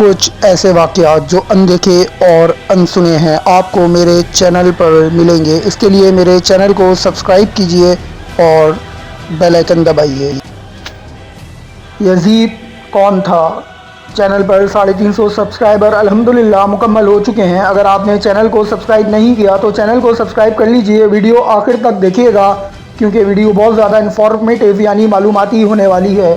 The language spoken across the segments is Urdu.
کچھ ایسے واقعات جو اندیکھے اور انسنے ہیں آپ کو میرے چینل پر ملیں گے۔ اس کے لیے میرے چینل کو سبسکرائب کیجئے اور بیل آئیکن دبائیے۔ یزید کون تھا؟ چینل پر 350 سبسکرائبر الحمدللہ مکمل ہو چکے ہیں۔ اگر آپ نے چینل کو سبسکرائب نہیں کیا تو چینل کو سبسکرائب کر لیجئے، ویڈیو آخر تک دیکھیے گا کیونکہ ویڈیو بہت زیادہ انفارمیٹیو یعنی معلوماتی ہونے والی ہے۔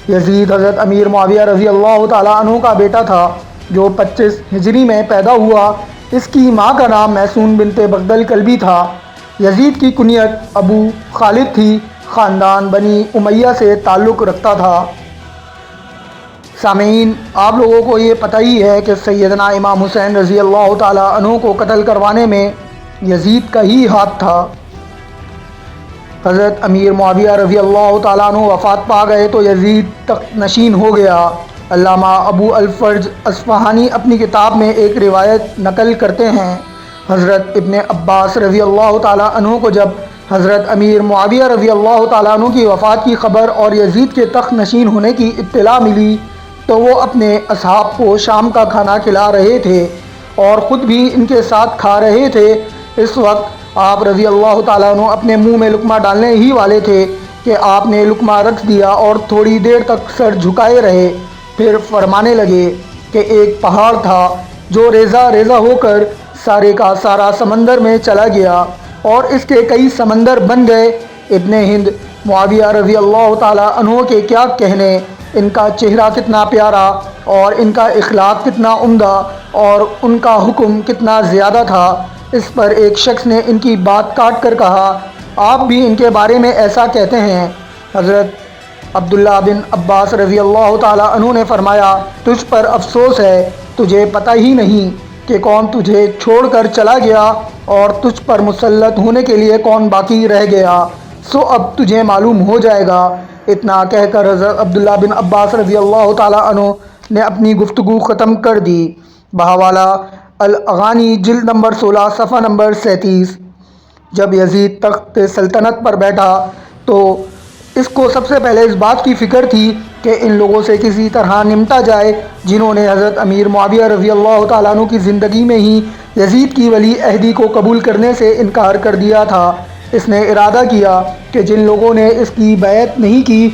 یزید حضرت امیر معاویہ رضی اللہ تعالیٰ عنہ کا بیٹا تھا جو 25 ہجری میں پیدا ہوا۔ اس کی ماں کا نام میسون بنت بغدل کلبی تھا۔ یزید کی کنیت ابو خالد تھی، خاندان بنی امیہ سے تعلق رکھتا تھا۔ سامعین، آپ لوگوں کو یہ پتہ ہی ہے کہ سیدنا امام حسین رضی اللہ تعالیٰ عنہ کو قتل کروانے میں یزید کا ہی ہاتھ تھا۔ حضرت امیر معاویہ رضی اللہ تعالیٰ عنہ وفات پا گئے تو یزید تخت نشین ہو گیا۔ علامہ ابو الفرج اصفہانی اپنی کتاب میں ایک روایت نقل کرتے ہیں۔ حضرت ابن عباس رضی اللہ تعالیٰ عنہ کو جب حضرت امیر معاویہ رضی اللہ تعالیٰ عنہ کی وفات کی خبر اور یزید کے تخت نشین ہونے کی اطلاع ملی تو وہ اپنے اصحاب کو شام کا کھانا کھلا رہے تھے اور خود بھی ان کے ساتھ کھا رہے تھے۔ اس وقت آپ رضی اللہ تعالیٰ عنہ اپنے منہ میں لقمہ ڈالنے ہی والے تھے کہ آپ نے لقمہ رکھ دیا اور تھوڑی دیر تک سر جھکائے رہے، پھر فرمانے لگے کہ ایک پہاڑ تھا جو ریزہ ریزہ ہو کر سارے کا سارا سمندر میں چلا گیا اور اس کے کئی سمندر بن گئے۔ ابن ہند معاویہ رضی اللہ تعالیٰ عنہ کے کیا کہنے، ان کا چہرہ کتنا پیارا اور ان کا اخلاق کتنا عمدہ اور ان کا حکم کتنا زیادہ تھا۔ اس پر ایک شخص نے ان کی بات کاٹ کر کہا، آپ بھی ان کے بارے میں ایسا کہتے ہیں؟ حضرت عبداللہ بن عباس رضی اللہ تعالیٰ عنہ نے فرمایا، تجھ پر افسوس ہے، تجھے پتہ ہی نہیں کہ کون تجھے چھوڑ کر چلا گیا اور تجھ پر مسلط ہونے کے لیے کون باقی رہ گیا، سو اب تجھے معلوم ہو جائے گا۔ اتنا کہہ کر حضرت عبداللہ بن عباس رضی اللہ تعالیٰ عنہ نے اپنی گفتگو ختم کر دی۔ بہاولہ الاغانی جلد نمبر 16 صفحہ نمبر 37۔ جب یزید تخت سلطنت پر بیٹھا تو اس کو سب سے پہلے اس بات کی فکر تھی کہ ان لوگوں سے کسی طرح نمٹا جائے جنہوں نے حضرت امیر معاویہ رضی اللہ تعالیٰ عنہ کی زندگی میں ہی یزید کی ولی عہدی کو قبول کرنے سے انکار کر دیا تھا۔ اس نے ارادہ کیا کہ جن لوگوں نے اس کی بیعت نہیں کی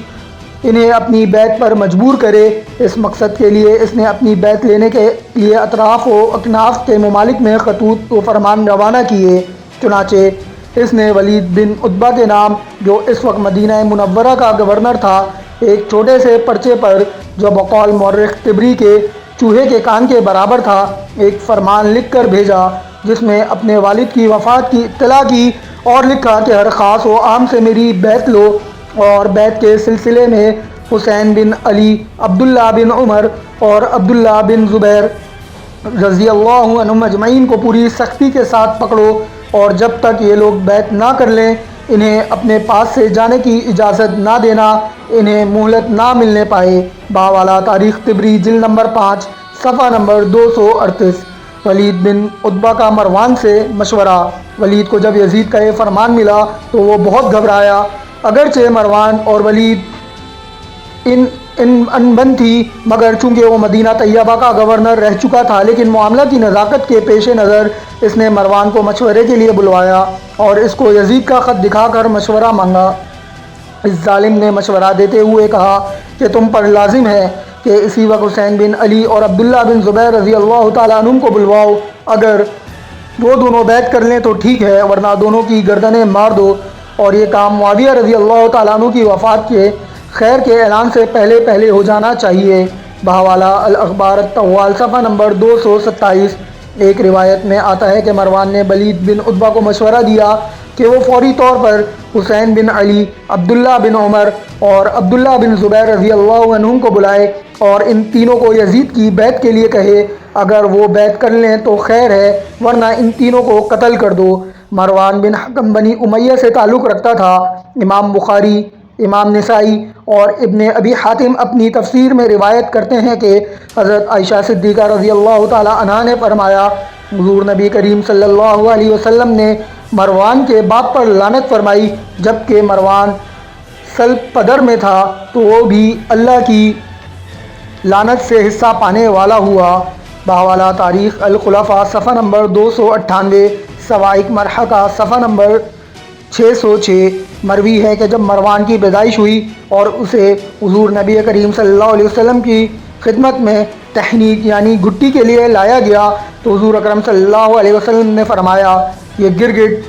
انہیں اپنی بیعت پر مجبور کرے۔ اس مقصد کے لیے اس نے اپنی بیعت لینے کے لیے اطراف و اکناف کے ممالک میں خطوط و فرمان روانہ کیے۔ چنانچہ اس نے ولید بن عتبہ کے نام، جو اس وقت مدینہ منورہ کا گورنر تھا، ایک چھوٹے سے پرچے پر جو بقول مورخ طبری کے چوہے کے کان کے برابر تھا، ایک فرمان لکھ کر بھیجا جس میں اپنے والد کی وفات کی اطلاع کی اور لکھا کہ ہر خاص و عام سے میری بیعت لو، اور بیعت کے سلسلے میں حسین بن علی، عبداللہ بن عمر اور عبداللہ بن زبیر رضی اللہ عنہم اجمعین کو پوری سختی کے ساتھ پکڑو اور جب تک یہ لوگ بیعت نہ کر لیں انہیں اپنے پاس سے جانے کی اجازت نہ دینا، انہیں مہلت نہ ملنے پائے۔ بہاولہ تاریخ طبری جلد نمبر 5 صفحہ نمبر 238۔ ولید بن عتبہ کا مروان سے مشورہ۔ ولید کو جب یزید کا یہ فرمان ملا تو وہ بہت گھبرایا۔ اگرچہ مروان اور ولید انبن تھی مگر چونکہ وہ مدینہ طیبہ کا گورنر رہ چکا تھا، لیکن معاملہ کی نزاکت کے پیش نظر اس نے مروان کو مشورے کے لیے بلوایا اور اس کو یزید کا خط دکھا کر مشورہ مانگا۔ اس ظالم نے مشورہ دیتے ہوئے کہا کہ تم پر لازم ہے کہ اسی وقت حسین بن علی اور عبداللہ بن زبیر رضی اللہ تعالیٰ عنہم کو بلواؤ۔ اگر وہ دونوں بیعت کر لیں تو ٹھیک ہے، ورنہ دونوں کی گردنیں مار دو، اور یہ کام معاویہ رضی اللہ تعالیٰ عنہ کی وفات کے خیر کے اعلان سے پہلے ہو جانا چاہیے۔ بہاولہ الاخبار الطوال صفحہ نمبر 227۔ ایک روایت میں آتا ہے کہ مروان نے ولید بن عتبہ کو مشورہ دیا کہ وہ فوری طور پر حسین بن علی، عبداللہ بن عمر اور عبداللہ بن زبیر رضی اللہ عنہم کو بلائے اور ان تینوں کو یزید کی بیعت کے لیے کہے۔ اگر وہ بیعت کر لیں تو خیر ہے، ورنہ ان تینوں کو قتل کر دو۔ مروان بن حکم بنی امیہ سے تعلق رکھتا تھا۔ امام بخاری، امام نسائی اور ابن ابی حاتم اپنی تفسیر میں روایت کرتے ہیں کہ حضرت عائشہ صدیقہ رضی اللہ تعالیٰ عنہا نے فرمایا، حضور نبی کریم صلی اللہ علیہ وسلم نے مروان کے باپ پر لعنت فرمائی، جبکہ مروان سلب پدر میں تھا تو وہ بھی اللہ کی لعنت سے حصہ پانے والا ہوا۔ بحوالہ تاریخ الخلفاء صفحہ نمبر 298، سوائق مرحلہ صفحہ نمبر 606۔ مروی ہے کہ جب مروان کی پیدائش ہوئی اور اسے حضور نبی کریم صلی اللہ علیہ وسلم کی خدمت میں تحنیک یعنی گھٹی کے لیے لایا گیا تو حضور اکرم صلی اللہ علیہ وسلم نے فرمایا یہ گرگٹ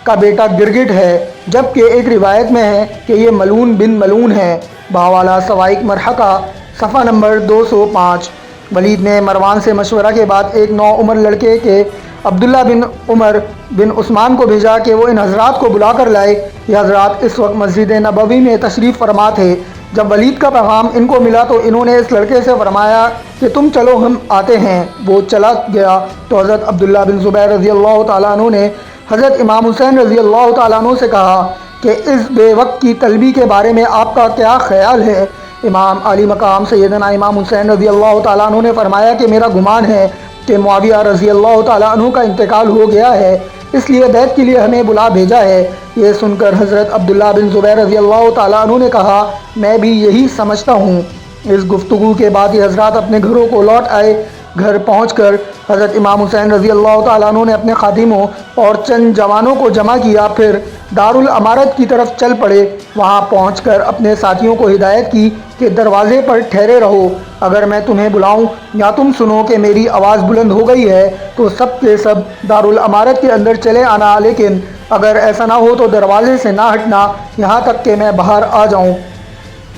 کا بیٹا گرگٹ ہے، جبکہ ایک روایت میں ہے کہ یہ ملعون بن ملعون ہے۔ بحوالہ سوائق مرحلہ صفحہ نمبر 205۔ ولید نے مروان سے مشورہ کے بعد ایک نوعمر لڑکے کے عبداللہ بن عمر بن عثمان کو بھیجا کہ وہ ان حضرات کو بلا کر لائے۔ یہ حضرات اس وقت مسجد نبوی میں تشریف فرما تھے۔ جب ولید کا پیغام ان کو ملا تو انہوں نے اس لڑکے سے فرمایا کہ تم چلو ہم آتے ہیں۔ وہ چلا گیا تو حضرت عبداللہ بن زبیر رضی اللہ تعالیٰ عنہ نے حضرت امام حسین رضی اللہ تعالیٰ عنہ سے کہا کہ اس بے وقت کی طلبی کے بارے میں آپ کا کیا خیال ہے؟ امام علی مقام سیدنا امام حسین رضی اللہ تعالیٰ عنہ نے فرمایا کہ میرا گمان ہے کہ معاویہ رضی اللہ تعالیٰ عنہ کا انتقال ہو گیا ہے، اس لیے بیعت کے لیے ہمیں بلا بھیجا ہے۔ یہ سن کر حضرت عبداللہ بن زبیر رضی اللہ تعالیٰ عنہ نے کہا میں بھی یہی سمجھتا ہوں۔ اس گفتگو کے بعد یہ حضرات اپنے گھروں کو لوٹ آئے۔ گھر پہنچ کر حضرت امام حسین رضی اللہ تعالیٰ عنہ نے اپنے خادموں اور چند جوانوں کو جمع کیا، پھر دارالامارت کی طرف چل پڑے۔ وہاں پہنچ کر اپنے ساتھیوں کو ہدایت کی کہ دروازے پر ٹھہرے رہو، اگر میں تمہیں بلاؤں یا تم سنو کہ میری آواز بلند ہو گئی ہے تو سب کے سب دارالامارت کے اندر چلے آنا، لیکن اگر ایسا نہ ہو تو دروازے سے نہ ہٹنا یہاں تک کہ میں باہر آ جاؤں۔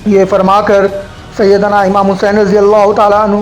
یہ فرما کر سیدنا امام حسین رضی اللہ تعالیٰ عنہ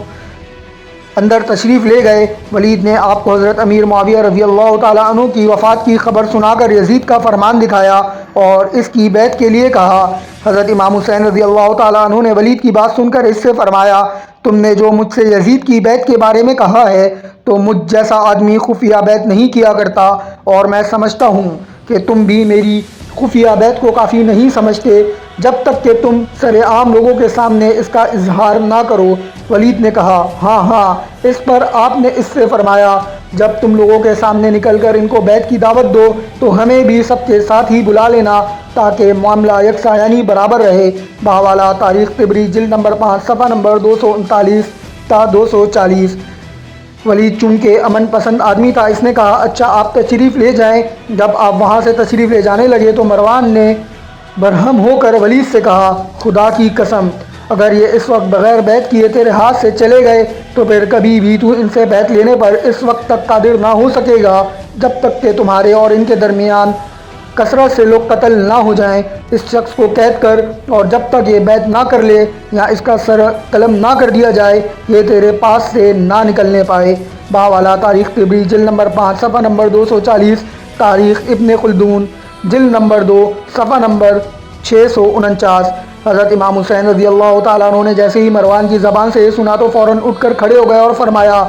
اندر تشریف لے گئے۔ ولید نے آپ کو حضرت امیر معاویہ رضی اللہ تعالیٰ عنہ کی وفات کی خبر سنا کر یزید کا فرمان دکھایا اور اس کی بیعت کے لیے کہا۔ حضرت امام حسین رضی اللہ تعالیٰ عنہ نے ولید کی بات سن کر اس سے فرمایا تم نے جو مجھ سے یزید کی بیعت کے بارے میں کہا ہے تو مجھ جیسا آدمی خفیہ بیعت نہیں کیا کرتا، اور میں سمجھتا ہوں کہ تم بھی میری خفیہ بیعت کو کافی نہیں سمجھتے جب تک کہ تم سر عام لوگوں کے سامنے اس کا اظہار نہ کرو۔ ولید نے کہا ہاں ہاں۔ اس پر آپ نے اس سے فرمایا جب تم لوگوں کے سامنے نکل کر ان کو بیعت کی دعوت دو تو ہمیں بھی سب کے ساتھ ہی بلا لینا تاکہ معاملہ یکساں یعنی برابر رہے۔ بحوالہ تاریخ طبری جلد نمبر 5 صفحہ نمبر 239 تا 240۔ ولید چونکہ امن پسند آدمی تھا، اس نے کہا اچھا آپ تشریف لے جائیں۔ جب آپ وہاں سے تشریف لے جانے لگے تو مروان نے برہم ہو کر ولید سے کہا خدا کی قسم اگر یہ اس وقت بغیر بیعت کیے تیرے ہاتھ سے چلے گئے تو پھر کبھی بھی تو ان سے بیعت لینے پر اس وقت تک قادر نہ ہو سکے گا جب تک کہ تمہارے اور ان کے درمیان کثرت سے لوگ قتل نہ ہو جائیں۔ اس شخص کو قید کر اور جب تک یہ بیعت نہ کر لے یا اس کا سر قلم نہ کر دیا جائے یہ تیرے پاس سے نہ نکلنے پائے۔ بحوالہ تاریخ طبری جلد نمبر 5 صفحہ نمبر 240، تاریخ ابن خلدون جلد نمبر 2 صفحہ نمبر 649۔ حضرت امام حسین رضی اللہ تعالیٰ عنہ نے جیسے ہی مروان کی زبان سے یہ سنا تو فوراً اٹھ کر کھڑے ہو گئے اور فرمایا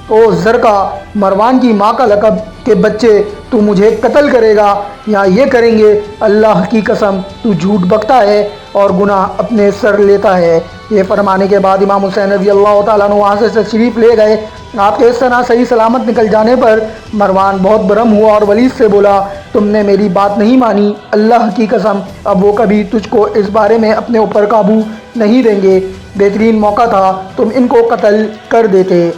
او زرقا، مروان کی ماں کا لقب کہ بچے تو مجھے قتل کرے گا یا یہ کریں گے؟ اللہ کی قسم تو جھوٹ بکتا ہے اور گناہ اپنے سر لیتا ہے۔ یہ فرمانے کے بعد امام حسین رضی اللہ تعالیٰ عنہ وہاں سے تشریف لے گئے۔ آپ کے اس طرح صحیح سلامت نکل جانے پر مروان بہت برہم ہوا اور ولید سے بولا تم نے میری بات نہیں مانی، اللہ کی قسم اب وہ کبھی تجھ کو اس بارے میں اپنے اوپر قابو نہیں دیں گے، بہترین موقع تھا تم ان کو قتل کر دیتے۔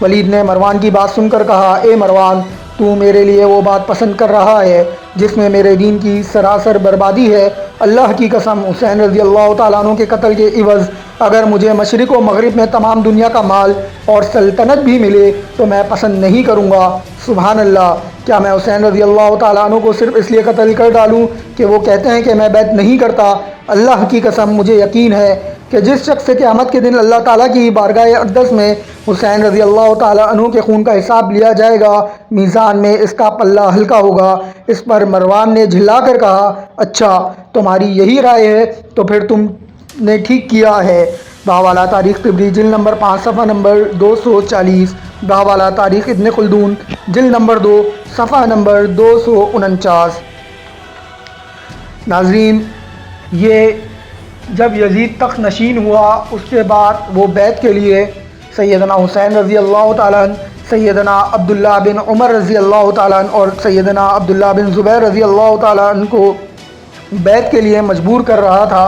ولید نے مروان کی بات سن کر کہا اے مروان تو میرے لیے وہ بات پسند کر رہا ہے جس میں میرے دین کی سراسر بربادی ہے۔ اللہ کی قسم حسین رضی اللہ تعالیٰ عنہ کے قتل کے عوض اگر مجھے مشرق و مغرب میں تمام دنیا کا مال اور سلطنت بھی ملے تو میں پسند نہیں کروں گا۔ سبحان اللہ، کیا میں حسین رضی اللہ تعالیٰ عنہ کو صرف اس لیے قتل کر ڈالوں کہ وہ کہتے ہیں کہ میں بیعت نہیں کرتا؟ اللہ کی قسم مجھے یقین ہے کہ جس شخص سے قیامت کے دن اللہ تعالیٰ کی بارگاہ اقدس میں حسین رضی اللہ تعالیٰ عنہ کے خون کا حساب لیا جائے گا میزان میں اس کا پلہ ہلکا ہوگا۔ اس پر مروان نے جھلا کر کہا اچھا تمہاری یہی رائے ہے تو پھر تم نے ٹھیک کیا ہے۔ بحوالہ تاریخ طبری جلد نمبر 5 صفحہ نمبر 240، بحوالہ تاریخ ابن خلدون جلد نمبر 2 صفحہ نمبر 249۔ ناظرین، یہ جب یزید تخت نشین ہوا اس کے بعد وہ بیعت کے لیے سیدنا حسین رضی اللہ تعالیٰ عنہ، سیدنا عبداللہ بن عمر رضی اللہ تعالیٰ عنہ اور سیدنا عبداللہ بن زبیر رضی اللہ تعالیٰ عنہ کو بیعت کے لیے مجبور کر رہا تھا۔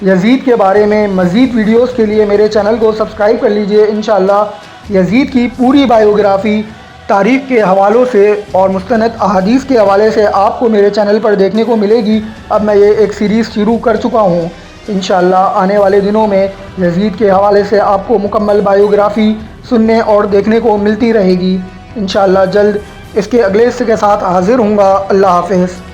یزید کے بارے میں مزید ویڈیوز کے لیے میرے چینل کو سبسکرائب کر لیجئے۔ انشاءاللہ یزید کی پوری بائیوگرافی تاریخ کے حوالوں سے اور مستند احادیث کے حوالے سے آپ کو میرے چینل پر دیکھنے کو ملے گی۔ اب میں یہ ایک سیریز شروع کر چکا ہوں۔ انشاءاللہ آنے والے دنوں میں یزید کے حوالے سے آپ کو مکمل بائیوگرافی سننے اور دیکھنے کو ملتی رہے گی۔ انشاءاللہ جلد اس کے اگلے حصے کے ساتھ حاضر ہوں گا۔ اللہ حافظ۔